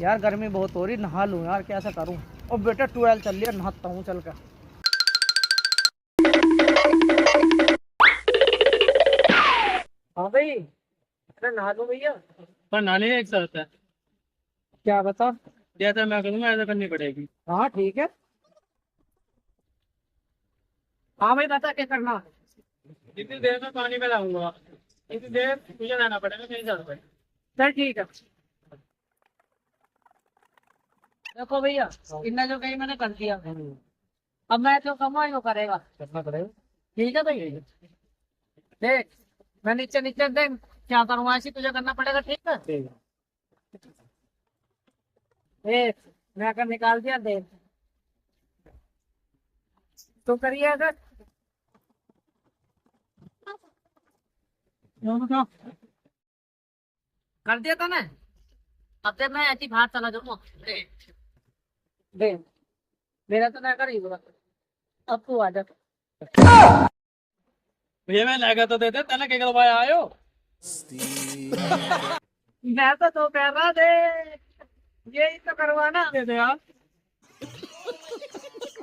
यार गर्मी बहुत हो रही, नहा लूं यार, कैसा करूं। और बेटा 12 चल रही है, नहाता हूँ चल कर। हाँ भाई, अरे नहा लो भैया। पर नहाने एक साथ है। क्या बता। जैसा मैं करूँगा ऐसा करनी पड़ेगी। हाँ ठीक है। हाँ भाई बता क्या करना। जितनी देर में पानी में लाऊंगा इतनी देर मुझे रहना पड़ेगा, कहीं जाना पड़ेगा। चल ठीक है। देखो भैया, इतना जो कहीं मैंने कर दिया, अब मैं जो कमा वो करेगा, करना पड़ेगा। ठीक है भाई, देख मैं नीचे नीचे देख क्या करूँगा, ऐसी तुझे करना पड़ेगा, ठीक है। ठीक है। देख मैं अगर निकाल दिया, देख तो करिए अगर। कर दिया था ना। अब देख मैं ऐसी बाहर चला जाऊंगा। देख मेरा तो ना कर ही होगा। अब तू आ जा। भैया मैं लगा तो देते तेने क्या करवाया आयो। मैं तो कह रहा, दे यही तो करवाना। दे दे यार।